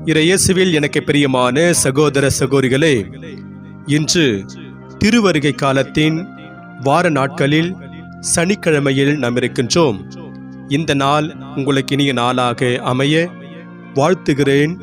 இயேசுவில் எனக்கு பிரியமான சகோதர சகோதரிகளே, இன்று திருவருகை காலத்தின் வார நாட்களில் சனிக்கிழமையில் நாம் இருக்கின்றோம். இந்த நாள் உங்களுக்கு இனிய நாளாக அமைய வாழ்த்துகிறேன்,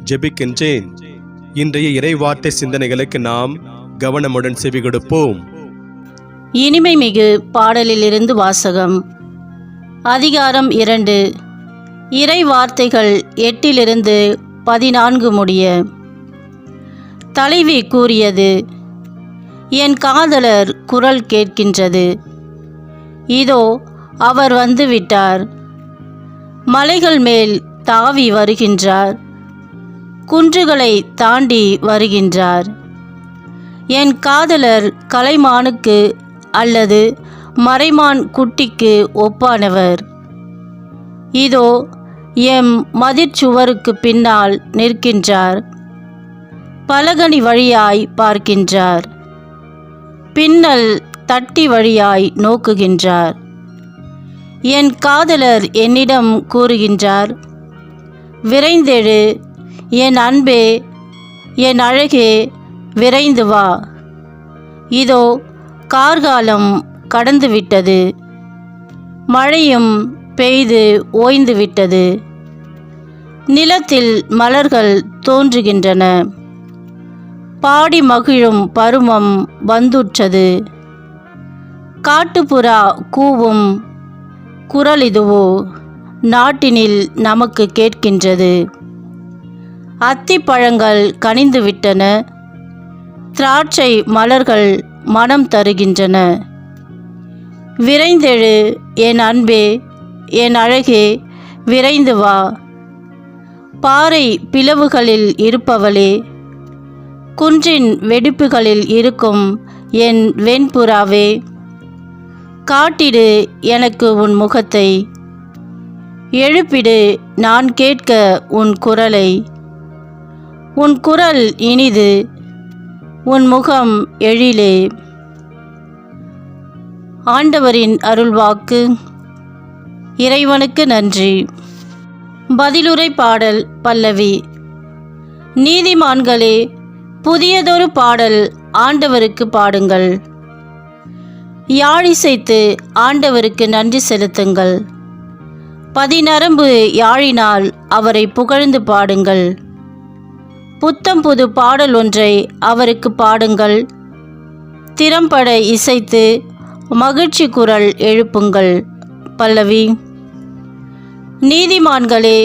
ஜெபிக்கின்றேன். இன்றைய இறைவார்த்தை சிந்தனைகளுக்கு நாம் கவனமுடன் செவி கொடுப்போம். இனிமை மிகு பாடலிலிருந்து வாசகம். அதிகாரம் 2, இறை வார்த்தைகள் 8-14 முடிய. தலைவி கூறியது, என் காதலர் குரல் கேட்கின்றது, இதோ அவர் வந்துவிட்டார். மலைகள் மேல் தாவி வருகின்றார், குன்றுகளை தாண்டி வருகின்றார். என் காதலர் கலைமானுக்கு அல்லது மறைமான் குட்டிக்கு ஒப்பானவர். இதோ எம் மதிர்ச்சுவருக்கு பின்னால் நிற்கின்றார், பலகனி வழியாய் பார்க்கின்றார், பின்னல் தட்டி வழியாய் நோக்குகின்றார். என் காதலர் என்னிடம் கூறுகின்றார், விரைந்தெழு என் அன்பே, என் அழகே, விரைந்து வா. இதோ கார்காலம் கடந்துவிட்டது, மழையும் பெய்து ஓய்ந்துவிட்டது. நிலத்தில் மலர்கள் தோன்றுகின்றன, பாடி மகிழும் பருவம் வந்துற்றது. காட்டுப்புறா கூவும் குரல் இதுவோ நாட்டினில் நமக்கு கேட்கின்றது. அத்திப்பழங்கள் கனிந்துவிட்டன, திராட்சை மலர்கள் மனம் தருகின்றன. விரைந்தெழு என் அன்பே, என் அழகே, விரைந்து வா. பாறை பிளவுகளில் இருப்பவளே, குன்றின் வெடிப்புகளில் இருக்கும் என் வெண்புறாவே, காட்டிடு எனக்கு உன் முகத்தை, எழுப்பிடு நான் கேட்க உன் குரலை. உன் குரல் இனிது, உன் முகம் எழிலே. ஆண்டவரின் அருள்வாக்கு. இறைவனுக்கு நன்றி. பதிலுரை பாடல் பல்லவி. நீதிமான்களே, புதியதொரு பாடல் ஆண்டவருக்கு பாடுங்கள். யாழிசைத்து ஆண்டவருக்கு நன்றி செலுத்துங்கள். பதிநரம்பு யாழினால் அவரை புகழ்ந்து பாடுங்கள். புத்தம் புது பாடல் ஒன்றை அவருக்கு பாடுங்கள். திறம்பட இசைத்து மகிழ்ச்சி குரல் எழுப்புங்கள். பல்லவி. நீதிமான்களே,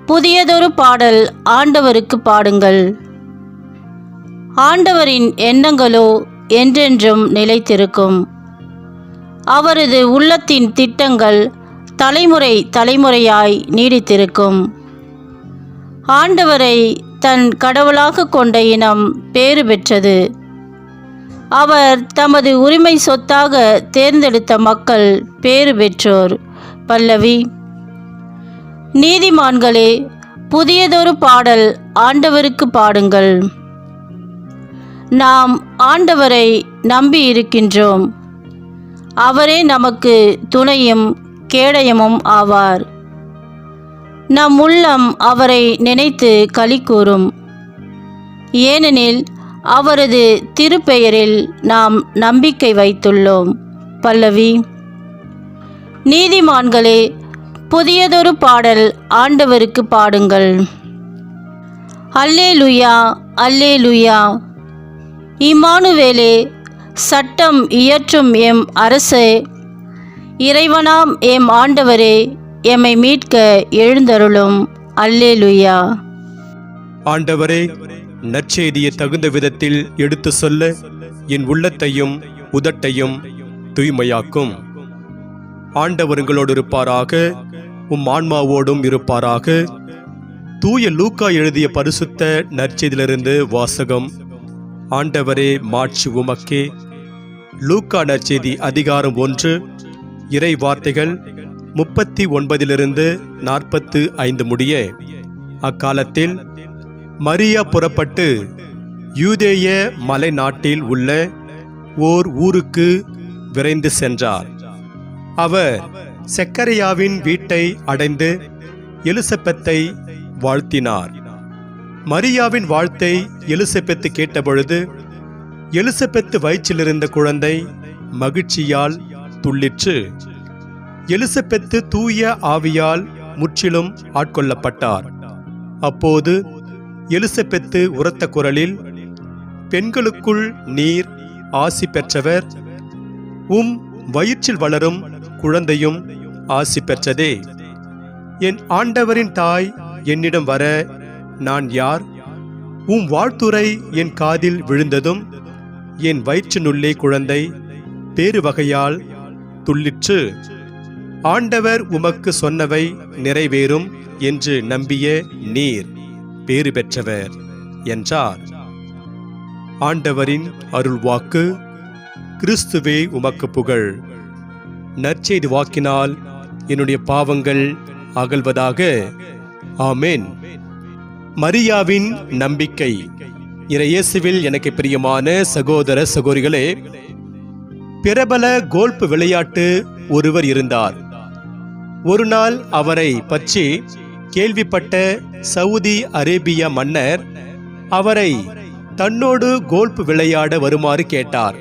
புதியதொரு பாடல் ஆண்டவருக்கு பாடுங்கள். ஆண்டவரின் எண்ணங்களோ என்றென்றும் நிலைத்திருக்கும். அவரது உள்ளத்தின் திட்டங்கள் தலைமுறை தலைமுறையாய் நீடித்திருக்கும். ஆண்டவரை தன் கடவுளாக கொண்ட இனம் பேறு பெற்றது. அவர் தமது உரிமை சொத்தாக தேர்ந்தெடுத்த மக்கள் பேறு பெற்றோர். பல்லவி. நீதிமான்களே, புதியதொரு பாடல் ஆண்டவருக்கு பாடுங்கள். நாம் ஆண்டவரை நம்பி இருக்கின்றோம். அவரே நமக்கு துணையும் கேடயமும் ஆவார். நம் உள்ளம் அவரை நினைத்து களி கூறும், ஏனெனில் அவரது திருப்பெயரில் நாம் நம்பிக்கை வைத்துள்ளோம். பல்லவி. நீதிமான்களே, புதியதொரு பாடல் ஆண்டவருக்கு பாடுங்கள். அல்லேலுயா, அல்லேலுயா. இம்மானுவேலே, சட்டம் இயற்றும் எம் அரசே, இறைவனாம் எம் ஆண்டவரே, எம்மை மீட்க எழுந்தருளும். அல்லேலுயா. ஆண்டவரே, நற்செய்தியை தகுந்த விதத்தில் எடுத்து சொல்ல என் உள்ளத்தையும் உதட்டையும் தூய்மையாக்கும். ஆண்டவர் உங்களோடு இருப்பாராக, உம் ஆன்மாவோடும் இருப்பாராக. தூய லூக்கா எழுதிய பரிசுத்த நற்செய்தியிலிருந்து வாசகம். ஆண்டவரே, மாட்சி உமக்கே. லூக்கா நற்செய்தி அதிகாரம் 1, இறை வார்த்தைகள் 39-45 முடிய. அக்காலத்தில் மரியா புறப்பட்டு யூதேய மலை நாட்டில் உள்ள ஓர் ஊருக்கு விரைந்து சென்றார். அவர் செக்கரியாவின் வீட்டை அடைந்து எலிசபெத்தை வாழ்த்தினார். மரியாவின் வாழ்த்தை எலிசபெத்து கேட்டபொழுது எலிசபெத்து வயிற்றிலிருந்த குழந்தை மகிழ்ச்சியால் துள்ளிற்று. எலிசபெத்து தூய ஆவியால் முற்றிலும் ஆட்கொள்ளப்பட்டார். அப்போது எலிசபெத்து உரத்த குரலில், பெண்களுக்குள் நீர் ஆசி பெற்றவர், உம் வயிற்றில் வளரும் குழந்தையும் ஆசி பெற்றதே. என் ஆண்டவரின் தாய் என்னிடம் வர நான் யார்? உம் வாழ்த்துரை என் காதில் விழுந்ததும் என் வயிற்றினுள்ளே குழந்தை பேறு வகையால் துள்ளிற்று. ஆண்டவர் உமக்கு சொன்னவை நிறைவேறும் என்று நம்பிய நீர் பேறு பெற்றவர் என்றார். ஆண்டவரின் அருள்வாக்கு. கிறிஸ்துவே உமக்கு புகழ். நற்செய்தி வாக்கினால் என்னுடைய பாவங்கள் அகல்வதாக. ஆமென். மரியாவின் நம்பிக்கை. இறையேசுவில் எனக்கு பிரியமான சகோதர சகோதரிகளே, பிரபல கோல்ஃப் விளையாட்டு ஒருவர் இருந்தார். ஒரு நாள் அவரை பற்றி கேள்விப்பட்ட சவுதி அரேபிய மன்னர் அவரை தன்னோடு கோல்ஃப் விளையாட வருமாறு கேட்டார்.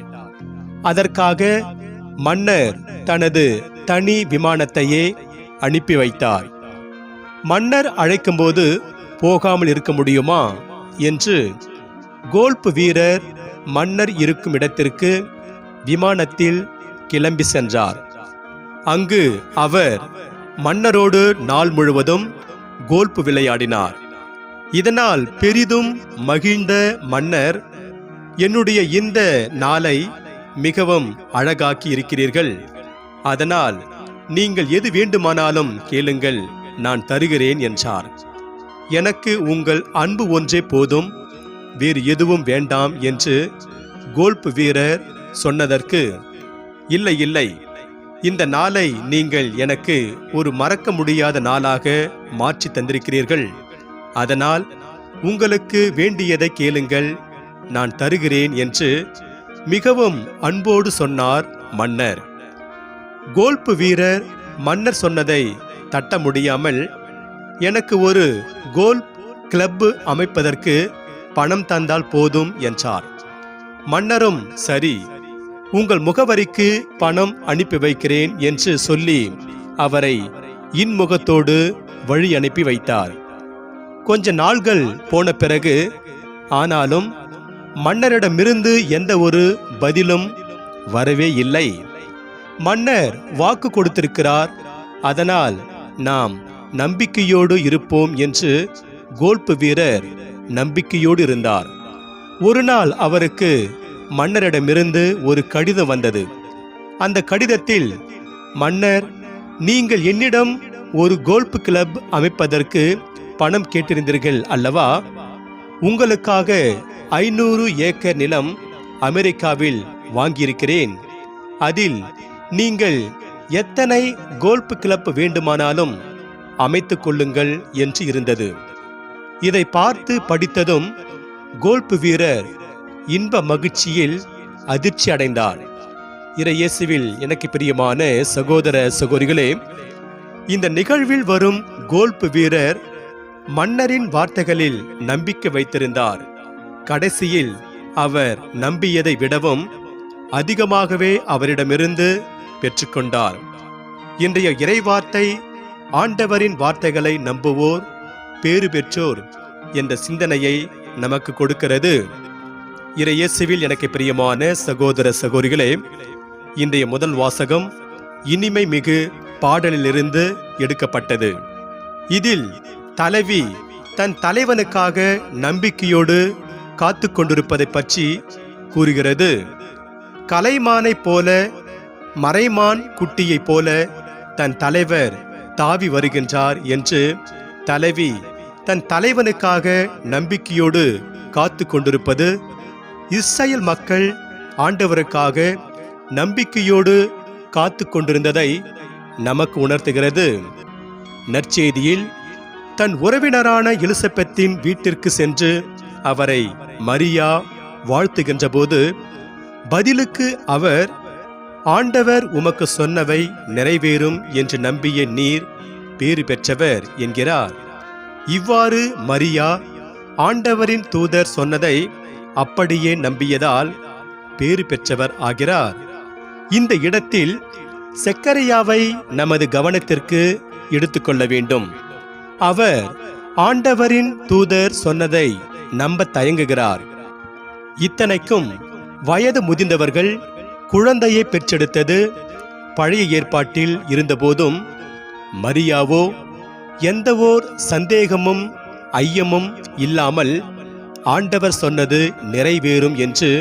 அதற்காக மன்னர் தனது தனி விமானத்தையே அனுப்பி வைத்தார். மன்னர் அழைக்கும்போது போகாமல் இருக்க முடியுமா என்று கோல்ஃப் வீரர் மன்னர் இருக்கும் இடத்திற்கு விமானத்தில் கிளம்பி சென்றார். அங்கு அவர் மன்னரோடு நாள் முழுவதும் கோல்ஃப் விளையாடினார். இதனால் பெரிதும் மகிழ்ந்த மன்னர், என்னுடைய இந்த நாளை மிகவும் அழகாக்கி இருக்கிறீர்கள். அதனால் நீங்கள் எது வேண்டுமானாலும் கேளுங்கள், நான் தருகிறேன் என்றார். எனக்கு உங்கள் அன்பு ஒன்றே போதும், வேறு எதுவும் வேண்டாம் என்று கோல்ஃப் வீரர் சொன்னதற்கு, இல்லை இல்லை, இந்த நாளை நீங்கள் எனக்கு ஒரு மறக்க முடியாத நாளாக மாற்றி தந்திருக்கிறீர்கள். அதனால் உங்களுக்கு வேண்டியதை கேளுங்கள், நான் தருகிறேன் என்று மிகவும் அன்போடு சொன்னார் மன்னர். கோல்ஃப் வீரர் மன்னர் சொன்னதை தட்ட முடியாமல், எனக்கு ஒரு கோல்ஃப் கிளப் அமைப்பதற்கு பணம் தந்தால் போதும் என்றார். மன்னரும் சரி, உங்கள் முகவரிக்கு பணம் அனுப்பி வைக்கிறேன் என்று சொல்லி அவரை இன்முகத்தோடு வழி அனுப்பி வைத்தார். கொஞ்ச நாள்கள் போன பிறகு ஆனாலும் மன்னரிடமிருந்து எந்த ஒரு பதிலும் வரவே இல்லை. மன்னர் வாக்கு கொடுத்திருக்கிறார், அதனால் நாம் நம்பிக்கையோடு இருப்போம் என்று கோல்ஃப் வீரர் நம்பிக்கையோடு இருந்தார். ஒரு நாள் அவருக்கு மன்னரிடமிருந்து ஒரு கடிதம் வந்தது. அந்த கடிதத்தில் மன்னர், நீங்கள் என்னிடம் ஒரு கோல்ஃப் கிளப் அமைப்பதற்கு பணம் கேட்டிருந்தீர்கள் அல்லவா? உங்களுக்காக 500 ஏக்கர் நிலம் அமெரிக்காவில் வாங்கியிருக்கிறேன். அதில் நீங்கள் எத்தனை கோல்ஃப் கிளப் வேண்டுமானாலும் அமைத்துக் கொள்ளுங்கள் என்று இருந்தது. இதை பார்த்து படித்ததும் கோல்ஃப் வீரர் இன்ப மகிழ்ச்சியில் அதிர்ச்சி அடைந்தார். இறையேசுவில் எனக்கு பிரியமான சகோதர சகோதரிகளே, இந்த நிகழ்வில் வரும் கோல்ஃப் வீரர் மன்னரின் வார்த்தைகளில் நம்பிக்கை வைத்திருந்தார். கடைசியில் அவர் நம்பியதை விடவும் அதிகமாகவே அவரிடமிருந்து பெற்றுக்கொண்டார். இன்றைய இறைவார்த்தை, ஆண்டவரின் வார்த்தைகளை நம்புவோர் பேறு பெற்றோர் என்ற சிந்தனையை நமக்கு கொடுக்கிறது. இறையேசுவில் எனக்கு பிரியமான சகோதர சகோதரிகளே, இன்றைய முதல் வாசகம் இனிமை மிகு பாடலிலிருந்து எடுக்கப்பட்டது. இதில் தலைவி தன் தலைவனுக்காக நம்பிக்கையோடு காத்து கொண்டிருப்பதை பற்றி கூறுகிறது. கலைமானைப் போல, மறைமான் குட்டியைப் போல தன் தலைவர் தாவி வருகின்றார் என்று தலைவி தன் தலைவனுக்காக நம்பிக்கையோடு காத்து கொண்டிருப்பது இஸ்ரேல் மக்கள் ஆண்டவருக்காக நம்பிக்கையோடு காத்து கொண்டிருந்ததை நமக்கு உணர்த்துகிறது. நற்செய்தியில் தன் உறவினரான எலிசபெத்தின் வீட்டிற்கு சென்று அவரை மரியா வாழ்த்துகின்ற போது பதிலுக்கு அவர், ஆண்டவர் உமக்கு சொன்னவை நிறைவேறும் என்று நம்பிய நீர் பேறு பெற்றவர் என்கிறார். இவ்வாறு மரியா ஆண்டவரின் தூதர் சொன்னதை அப்படியே நம்பியதால் பேறு பெற்றவர் ஆகிறார். இந்த இடத்தில் செக்கரியாவை நமது கவனத்திற்கு எடுத்துக்கொள்ள வேண்டும். அவர் ஆண்டவரின் தூதர் சொன்னதை நம்ப தயங்குகிறார். இத்தனைக்கும் வயது முதிர்ந்தவர்கள் குழந்தையை பெற்றெடுத்தது பழைய ஏற்பாட்டில் இருந்தபோதும் மரியாவோ எந்தவோர் சந்தேகமும் ஐயமும் இல்லாமல் ஆண்டவர் சொன்னது நிறைவேறும் என்று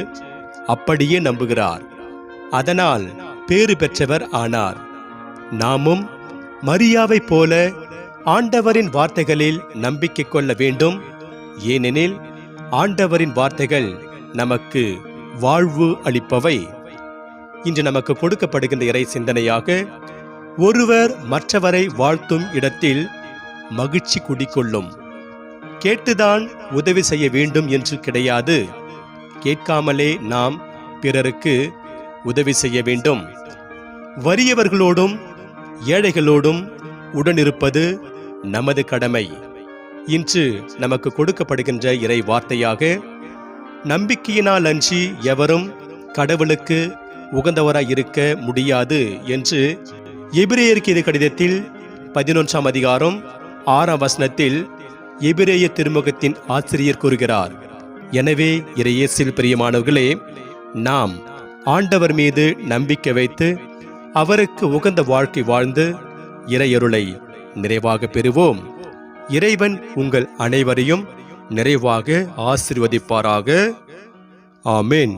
அப்படியே நம்புகிறார். அதனால் பேறு பெற்றவர் ஆனார். நாமும் மரியாவைப் போல ஆண்டவரின் வார்த்தைகளில் நம்பிக்கை கொள்ள வேண்டும். ஏனெனில் ஆண்டவரின் வார்த்தைகள் நமக்கு வாழ்வு அளிப்பவை. இன்று நமக்கு கொடுக்கப்படுகின்ற இறை சிந்தனையாக, ஒருவர் மற்றவரை வாழ்த்தும் இடத்தில் மகிழ்ச்சி குடிக்கொள்ளும். கேட்டுதான் உதவி செய்ய வேண்டும் என்று கிடையாது. கேட்காமலே நாம் பிறருக்கு உதவி செய்ய வேண்டும். வறியவர்களோடும் ஏழைகளோடும் உடனிருப்பது நமது கடமை. இன்று நமக்கு கொடுக்கப்படுகின்ற இறை வார்த்தையாக, நம்பிக்கையினால் அன்றி எவரும் கடவுளுக்கு உகந்தவராய் இருக்க முடியாது என்று எபிரேயருக்கு இது கடிதத்தில் 11ஆம் அதிகாரம் 6ஆம் வசனத்தில் எபிரேய திருமுகத்தின் ஆசிரியர் கூறுகிறார். எனவே இறையேசில் பிரியமானவர்களே, நாம் ஆண்டவர் மீது நம்பிக்கை வைத்து அவருக்கு உகந்த வாழ்க்கை வாழ்ந்து இறையருளை நிறைவாக பெறுவோம். இறைவன் உங்கள் அனைவரையும் நிறைவாக ஆசீர்வதிப்பாராக. ஆமென்.